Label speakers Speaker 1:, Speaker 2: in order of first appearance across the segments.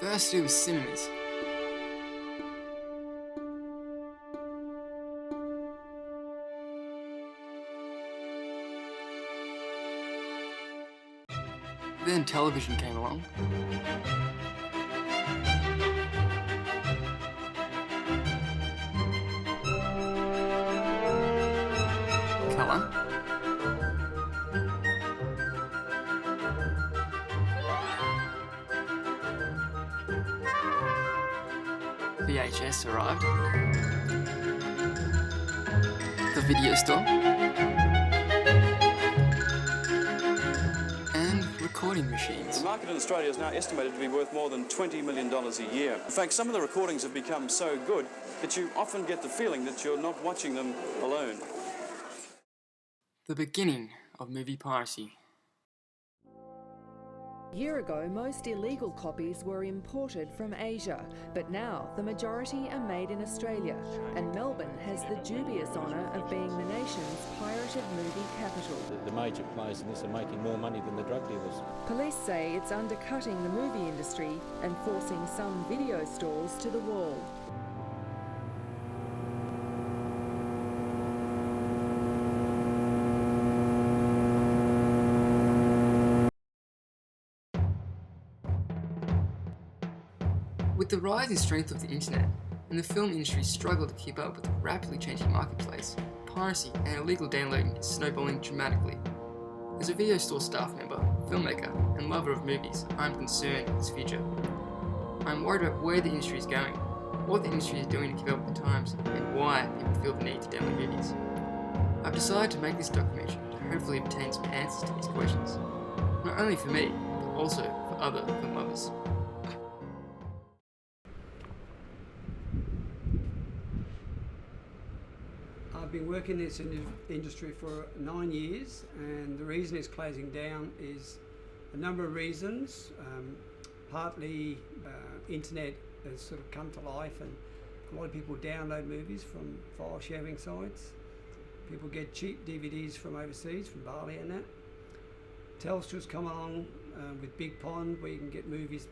Speaker 1: First it was cinemas. Then television came along. Colour. VHS arrived. The video store. And recording machines.
Speaker 2: The market in Australia is now estimated to be worth more than $20 million a year. In fact, some of the recordings have become so good that you often get the feeling that you're not watching them alone.
Speaker 1: The beginning of movie piracy.
Speaker 3: A year ago, most illegal copies were imported from Asia, but now the majority are made in Australia, and Melbourne has the dubious honour of being the nation's pirated movie capital.
Speaker 4: The major players in this are making more money than the drug dealers.
Speaker 3: Police say it's undercutting the movie industry and forcing some video stores to the wall.
Speaker 1: With the rising strength of the internet, and the film industry struggled to keep up with the rapidly changing marketplace, piracy and illegal downloading is snowballing dramatically. As a video store staff member, filmmaker, and lover of movies, I am concerned with its future. I am worried about where the industry is going, what the industry is doing to keep up with the times, and why people feel the need to download movies. I've decided to make this documentary to hopefully obtain some answers to these questions, not only for me, but also for other film lovers.
Speaker 5: I've been working in this industry for 9 years, and the reason it's closing down is a number of reasons. Partly internet has sort of come to life, and a lot of people download movies from file sharing sites. People get cheap DVDs from overseas, from Bali and that. Telstra's come along with Big Pond, where you can get movies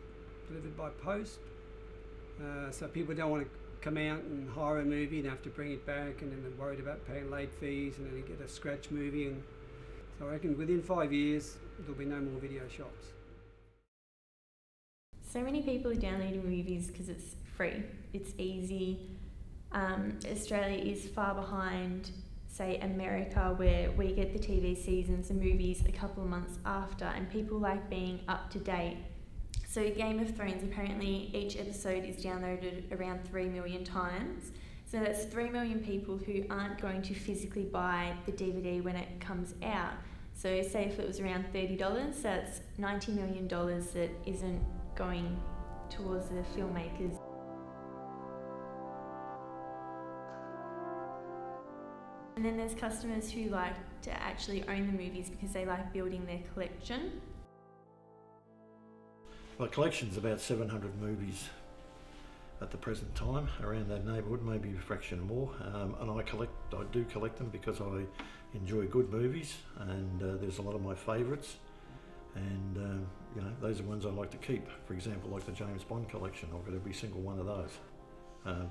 Speaker 5: delivered by post. So people don't want to come out and hire a movie and have to bring it back, and then they're worried about paying late fees, and then they get a scratch movie. And so I reckon within 5 years there'll be no more video shops.
Speaker 6: So many people are downloading movies because it's free, it's easy. Australia is far behind, say, America, where we get the TV seasons and movies a couple of months after, and people like being up to date. So Game of Thrones, apparently each episode is downloaded around 3 million times. So that's 3 million people who aren't going to physically buy the DVD when it comes out. So say if it was around $30, that's $90 million that isn't going towards the filmmakers. And then there's customers who like to actually own the movies because they like building their collection.
Speaker 7: My collection's about 700 movies at the present time, around that neighbourhood, maybe a fraction more. And I do collect them because I enjoy good movies, and there's a lot of my favourites. And those are ones I like to keep. For example, like the James Bond collection, I've got every single one of those.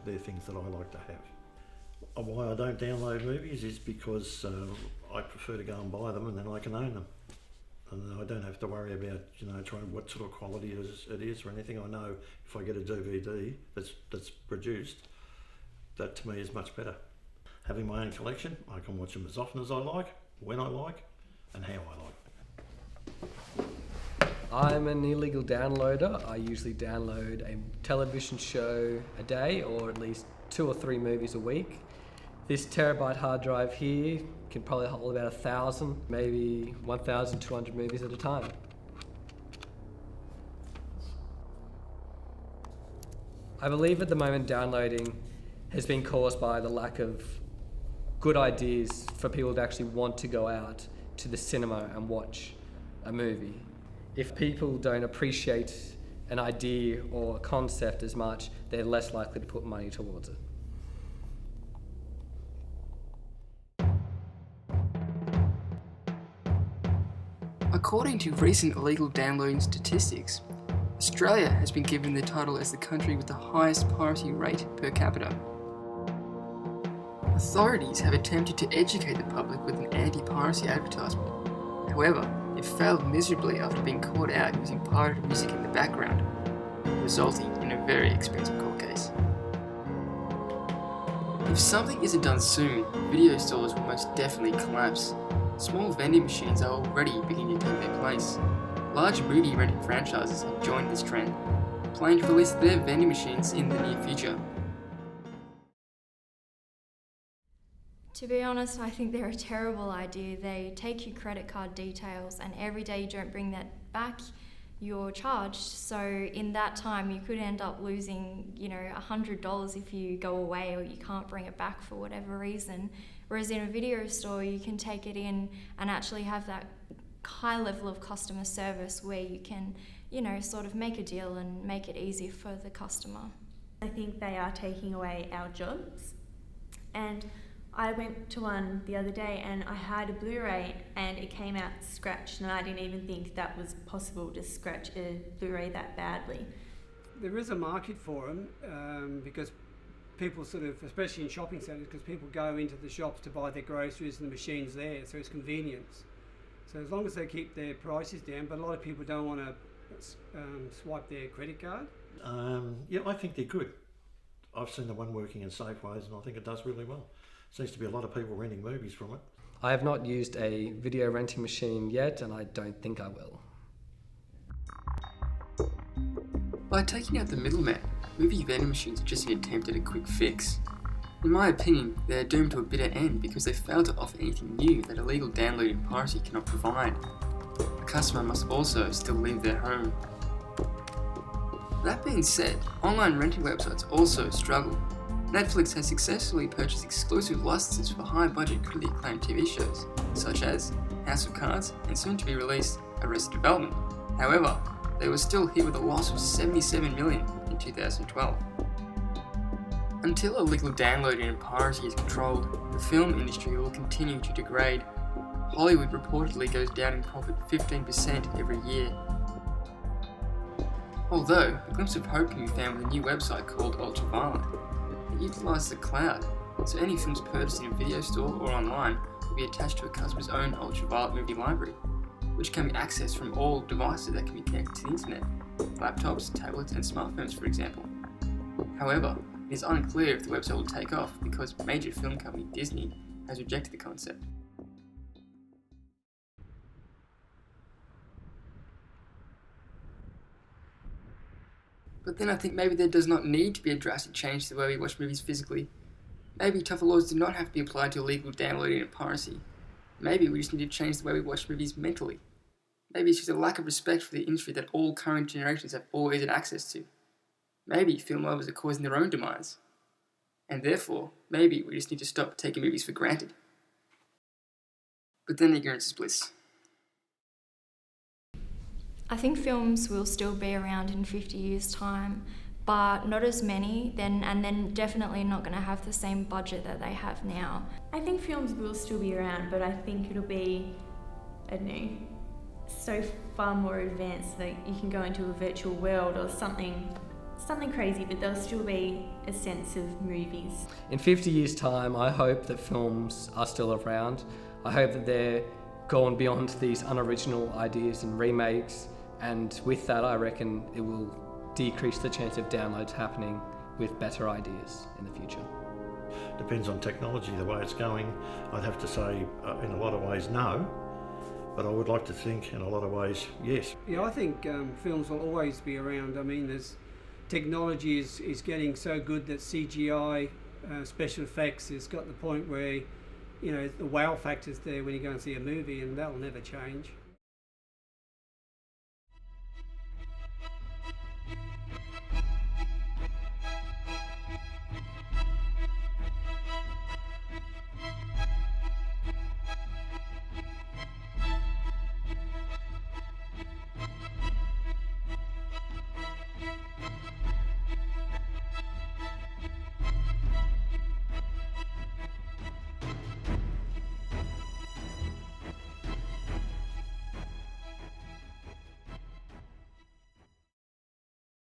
Speaker 7: They're things that I like to have. Why I don't download movies is because I prefer to go and buy them, and then I can own them. And I don't have to worry about, trying what sort of quality it is or anything. I know if I get a DVD that's produced, that to me is much better. Having my own collection, I can watch them as often as I like, when I like, and how I like.
Speaker 8: I'm an illegal downloader. I usually download a television show a day, or at least 2 or 3 movies a week. This terabyte hard drive here can probably hold about 1,000, maybe 1,200 movies at a time. I believe at the moment downloading has been caused by the lack of good ideas for people to actually want to go out to the cinema and watch a movie. If people don't appreciate an idea or a concept as much, they're less likely to put money towards it.
Speaker 1: According to recent illegal downloading statistics, Australia has been given the title as the country with the highest piracy rate per capita. Authorities have attempted to educate the public with an anti-piracy advertisement. However, it failed miserably after being caught out using pirated music in the background, resulting in a very expensive court case. If something isn't done soon, video stores will most definitely collapse. Small vending machines are already beginning to take their place. Large movie renting franchises have joined this trend, planning to release their vending machines in the near future.
Speaker 6: To be honest, I think they're a terrible idea. They take your credit card details, and every day you don't bring that back, you're charged. So in that time, you could end up losing, $100 if you go away or you can't bring it back for whatever reason. Whereas in a video store, you can take it in and actually have that high level of customer service where you can, sort of make a deal and make it easier for the customer.
Speaker 9: I think they are taking away our jobs. And I went to one the other day and I had a Blu-ray and it came out scratched, and I didn't even think that was possible to scratch a Blu-ray that badly.
Speaker 5: There is a market for them because people sort of, especially in shopping centres, because people go into the shops to buy their groceries and the machine's there, so it's convenience. So as long as they keep their prices down, but a lot of people don't want to swipe their credit card.
Speaker 7: Yeah, I think they're good. I've seen the one working in Safeways and I think it does really well. Seems to be a lot of people renting movies from it.
Speaker 8: I have not used a video renting machine yet, and I don't think I will.
Speaker 1: By taking out the middleman, movie vending machines are just an attempt at a quick fix. In my opinion, they are doomed to a bitter end because they fail to offer anything new that illegal downloading and piracy cannot provide. The customer must also still leave their home. That being said, online renting websites also struggle. Netflix has successfully purchased exclusive licenses for high-budget, critically acclaimed TV shows, such as House of Cards and soon-to-be-released Arrested Development. However, they were still hit with a loss of $77 million in 2012. Until illegal downloading and piracy is controlled, the film industry will continue to degrade. Hollywood reportedly goes down in profit 15% every year. Although, a glimpse of hope can be found with a new website called Ultraviolet. It utilises the cloud, so any films purchased in a video store or online will be attached to a customer's own Ultraviolet movie library, which can be accessed from all devices that can be connected to the internet, laptops, tablets and smartphones for example. However, it is unclear if the website will take off because major film company Disney has rejected the concept. But then I think maybe there does not need to be a drastic change to the way we watch movies physically. Maybe tougher laws do not have to be applied to illegal downloading and piracy. Maybe we just need to change the way we watch movies mentally. Maybe it's just a lack of respect for the industry that all current generations have always had access to. Maybe film lovers are causing their own demise. And therefore, maybe we just need to stop taking movies for granted. But then ignorance is bliss.
Speaker 6: I think films will still be around in 50 years' time, but not as many, and then definitely not going to have the same budget that they have now.
Speaker 9: I think films will still be around, but I think it'll be, so far more advanced that you can go into a virtual world or something crazy, but there'll still be a sense of movies.
Speaker 8: In 50 years' time, I hope that films are still around. I hope that they're gone beyond these unoriginal ideas and remakes, and with that I reckon it will decrease the chance of downloads happening with better ideas in the future.
Speaker 7: Depends on technology, the way it's going. I'd have to say in a lot of ways no, but I would like to think in a lot of ways yes.
Speaker 5: Yeah, I think films will always be around. I mean, technology is getting so good that CGI, special effects, has got the point where, the wow factor's there when you go and see a movie, and that'll never change.